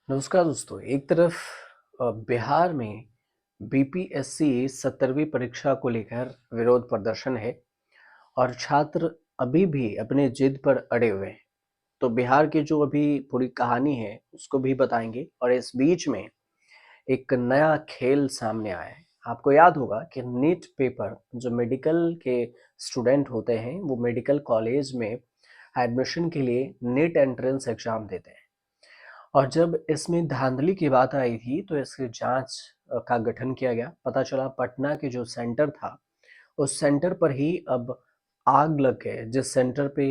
नमस्कार दोस्तों। एक तरफ बिहार में बीपीएससी 17वीं परीक्षा को लेकर विरोध प्रदर्शन है और छात्र अभी भी अपने जिद पर अड़े हुए हैं। तो बिहार की जो अभी पूरी कहानी है उसको भी बताएंगे और इस बीच में एक नया खेल सामने आया है। आपको याद होगा कि नीट पेपर जो मेडिकल के स्टूडेंट होते हैं वो मेडिकल कॉलेज में एडमिशन के लिए नीट एंट्रेंस एग्जाम देते हैं। और जब इसमें धांधली की बात आई थी तो इसकी जांच का गठन किया गया। पता चला पटना के जो सेंटर था उस सेंटर पर ही अब आग लग गए, जिस सेंटर पे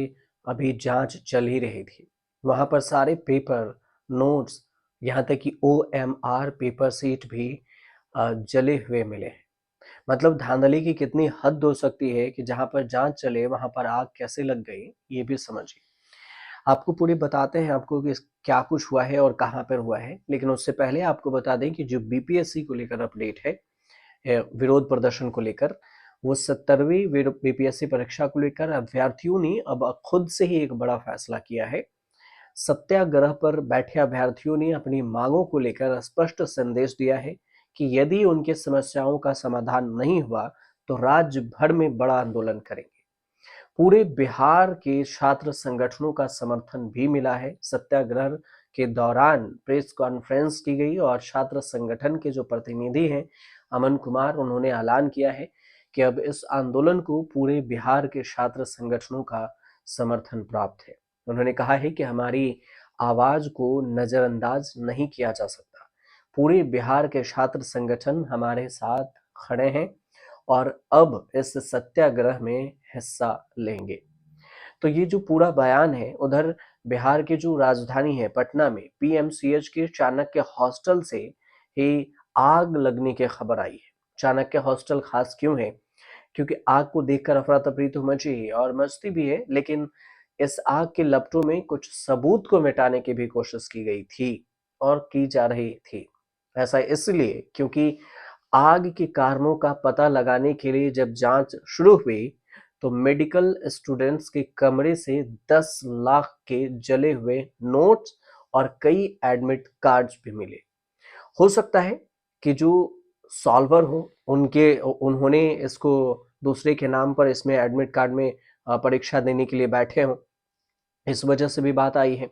अभी जांच चल ही रही थी। वहां पर सारे पेपर, नोट्स, यहाँ तक कि ओएमआर पेपर सीट भी जले हुए मिले हैं। मतलब धांधली की कितनी हद हो सकती है कि जहां पर जांच चले वहां पर आग कैसे लग गई, ये भी समझिए। आपको पूरी बताते हैं आपको कि क्या कुछ हुआ है और कहाँ पर हुआ है। लेकिन उससे पहले आपको बता दें कि जो बीपीएससी को लेकर अपडेट है, विरोध प्रदर्शन को लेकर, वो 17वीं बीपीएससी परीक्षा को लेकर अभ्यर्थियों ने अब खुद से ही एक बड़ा फैसला किया है। सत्याग्रह पर बैठे अभ्यर्थियों ने अपनी मांगों को लेकर स्पष्ट संदेश दिया है कि यदि उनकी समस्याओं का समाधान नहीं हुआ तो राज्य भर में बड़ा आंदोलन करेंगे। पूरे बिहार के छात्र संगठनों का समर्थन भी मिला है। सत्याग्रह के दौरान प्रेस कॉन्फ्रेंस की गई और छात्र संगठन के जो प्रतिनिधि हैं, अमन कुमार, उन्होंने ऐलान किया है कि अब इस आंदोलन को पूरे बिहार के छात्र संगठनों का समर्थन प्राप्त है। उन्होंने कहा है कि हमारी आवाज को नजरअंदाज नहीं किया जा सकता। पूरे बिहार के छात्र संगठन हमारे साथ खड़े हैं और अब इस सत्याग्रह में हिस्सा लेंगे। तो ये जो पूरा बयान है, उधर बिहार की जो राजधानी है पटना में पीएमसीएच के चाणक्य हॉस्टल से ही आग लगने की खबर आई है। चाणक्य हॉस्टल खास क्यों है? क्योंकि आग को देखकर अफरा तफरी तो मची ही और मचती भी है, लेकिन इस आग के लपटों में कुछ सबूत को मिटाने की भी कोशिश की गई थी और की जा रही थी। ऐसा इसलिए क्योंकि आग के कारणों का पता लगाने के लिए जब जांच शुरू हुई तो मेडिकल स्टूडेंट्स के कमरे से 10 लाख के जले हुए नोट्स और कई एडमिट कार्ड्स भी मिले। हो सकता है कि जो सॉल्वर हो उनके उन्होंने इसको दूसरे के नाम पर इसमें एडमिट कार्ड में परीक्षा देने के लिए बैठे हों, इस वजह से भी बात आई है।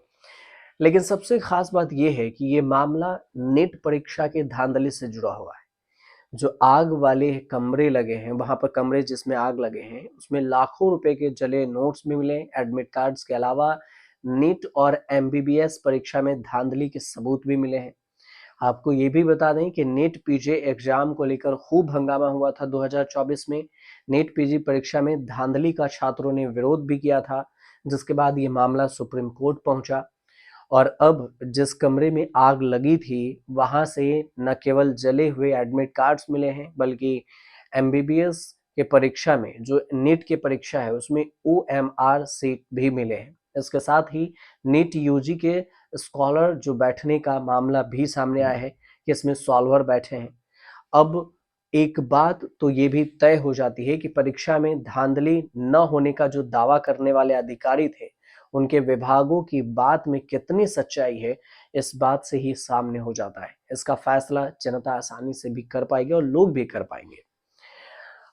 लेकिन सबसे खास बात यह है कि ये मामला नीट परीक्षा के धांधली से जुड़ा हुआ है। जो आग वाले कमरे लगे हैं, वहां पर कमरे जिसमें आग लगे हैं उसमें लाखों रुपए के जले नोट्स भी मिले, एडमिट कार्ड्स के अलावा नीट और एमबीबीएस परीक्षा में धांधली के सबूत भी मिले हैं। आपको ये भी बता दें कि नीट पीजी एग्जाम को लेकर खूब हंगामा हुआ था 2024 में। नीट पीजी परीक्षा में धांधली का छात्रों ने विरोध भी किया था, जिसके बाद ये मामला सुप्रीम कोर्ट पहुंचा। और अब जिस कमरे में आग लगी थी वहां से न केवल जले हुए एडमिट कार्ड्स मिले हैं, बल्कि एमबीबीएस के परीक्षा में जो नीट की परीक्षा है उसमें ओएमआर सीट भी मिले हैं। इसके साथ ही नीट यूजी के स्कॉलर जो बैठने का मामला भी सामने आया है कि इसमें सॉल्वर बैठे हैं। अब एक बात तो ये भी तय हो जाती है कि परीक्षा में धांधली न होने का जो दावा करने वाले अधिकारी थे, उनके विभागों की बात में कितनी सच्चाई है, इस बात से ही सामने हो जाता है। इसका फैसला जनता आसानी से भी कर पाएगी और लोग भी कर पाएंगे।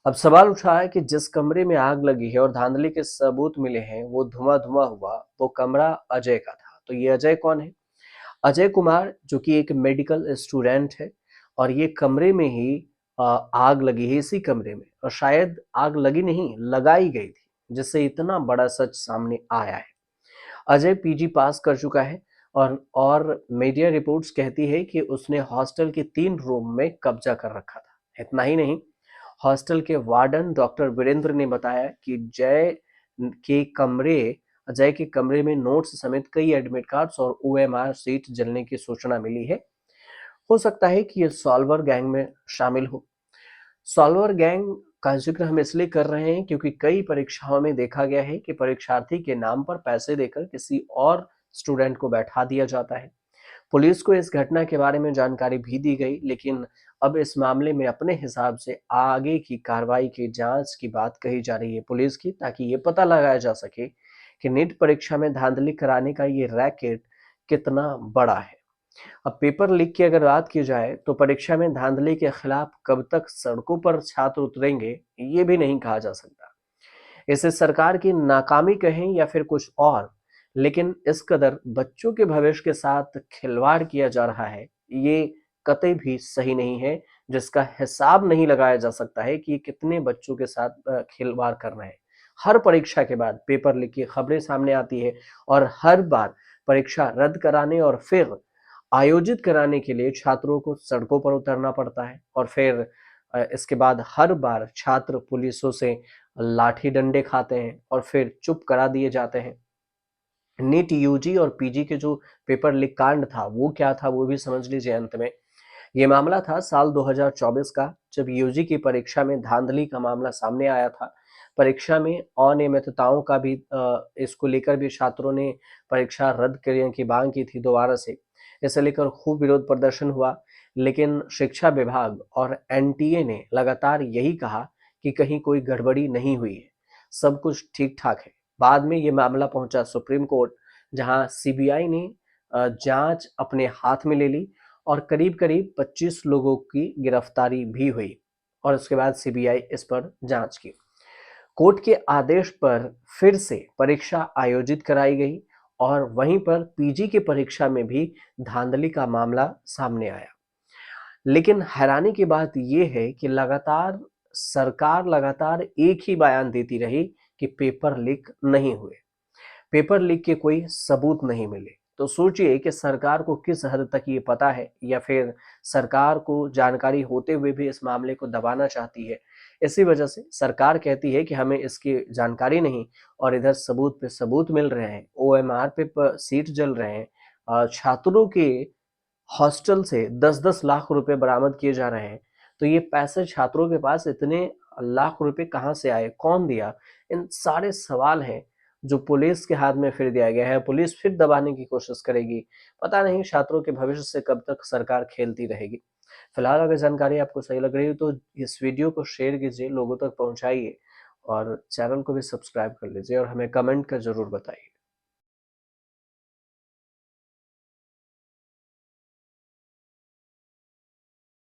अब सवाल उठा है कि जिस कमरे में आग लगी है और धांधली के सबूत मिले हैं, वो धुआं-धुआं हुआ, वो कमरा अजय का था। तो ये अजय कौन है? अजय कुमार, जो कि एक मेडिकल स्टूडेंट है और ये कमरे में ही आग लगी है, इसी कमरे में, और शायद आग लगी नहीं, लगाई गई थी, जिससे इतना बड़ा सच सामने आया है। अजय पीजी पास कर चुका है और मीडिया रिपोर्ट्स कहती है कि उसने हॉस्टल के 3 रूम में कब्जा कर रखा था। इतना ही नहीं, हॉस्टल के वार्डन डॉक्टर वीरेंद्र ने बताया कि अजय के कमरे में नोट्स समेत कई एडमिट कार्ड्स और ओएमआर सीट जलने की सूचना मिली है। हो सकता है कि ये सॉल्वर गैंग में शामिल हो। सॉल्वर गैंग का जिक्र हम इसलिए कर रहे हैं क्योंकि कई परीक्षाओं में देखा गया है कि परीक्षार्थी के नाम पर पैसे देकर किसी और स्टूडेंट को बैठा दिया जाता है। पुलिस को इस घटना के बारे में जानकारी भी दी गई, लेकिन अब इस मामले में अपने हिसाब से आगे की कार्रवाई की जांच की बात कही जा रही है पुलिस की, ताकि ये पता लगाया जा सके कि नीट परीक्षा में धांधली कराने का ये रैकेट कितना बड़ा है। अब पेपर लीक की अगर बात की जाए तो परीक्षा में धांधली के खिलाफ कब तक सड़कों पर छात्र उतरेंगे, ये भी नहीं कहा जा सकता। इसे सरकार की नाकामी कहें या फिर कुछ और, लेकिन इस कदर बच्चों के भविष्य के साथ खिलवाड़ किया जा रहा है, ये कतई भी सही नहीं है, जिसका हिसाब नहीं लगाया जा सकता है कि कितने बच्चों के साथ खिलवाड़ कर रहे हैं। हर परीक्षा के बाद पेपर लीक की खबरें सामने आती है और हर बार परीक्षा रद्द कराने और फिर आयोजित कराने के लिए छात्रों को सड़कों पर उतरना पड़ता है और फिर इसके बाद हर बार छात्र पुलिसों से लाठी डंडे खाते हैं और फिर चुप करा दिए जाते हैं। नीट यूजी और पीजी के जो पेपर लीक कांड था, वो क्या था वो भी समझ लीजिए अंत में। ये मामला था साल 2024 का, जब यूजी की परीक्षा में धांधली का मामला सामने आया था। परीक्षा में अनियमितताओं का भी इसको लेकर भी छात्रों ने परीक्षा रद्द करने की मांग की थी दोबारा से। इसे लेकर खूब विरोध प्रदर्शन हुआ, लेकिन शिक्षा विभाग और एनटीए ने लगातार यही कहा कि कहीं कोई गड़बड़ी नहीं हुई है, सब कुछ ठीक-ठाक है। बाद में ये मामला पहुंचा सुप्रीम कोर्ट, जहां सीबीआई ने जांच अपने हाथ में ले ली और करीब-करीब 25 लोगों की गिरफ्तारी भी हुई और उसके बाद सीबीआई इस पर जांच की। कोर्ट के आदेश पर फिर से परीक्षा आयोजित कराई गई और वहीं पर पीजी की परीक्षा में भी धांधली का मामला सामने आया। लेकिन हैरानी की बात ये है कि सरकार लगातार एक ही बयान देती रही कि पेपर लीक नहीं हुए। पेपर लीक के कोई सबूत नहीं मिले। तो सोचिए कि सरकार को किस हद तक ये पता है या फिर सरकार को जानकारी होते हुए भी इस मामले को दबाना चाहती है। इसी वजह से सरकार कहती है कि हमें इसकी जानकारी नहीं और इधर सबूत पे सबूत मिल रहे हैं, ओएमआर पे सीट जल रहे हैं, छात्रों के हॉस्टल से 10-10 लाख रुपए बरामद किए जा रहे हैं। तो ये पैसे छात्रों के पास इतने लाख रुपए कहाँ से आए? कौन दिया? इन सारे सवाल हैं जो पुलिस के हाथ में फिर दिया गया है। पुलिस फिर दबाने की कोशिश करेगी। पता नहीं छात्रों के भविष्य से कब तक सरकार खेलती रहेगी। फिलहाल अगर जानकारी आपको सही लग रही हो तो इस वीडियो को शेयर कीजिए, लोगों तक पहुँचाइए और चैनल को भी सब्सक्राइब कर लीजिए और हमें कमेंट कर ज़रूर बताइए।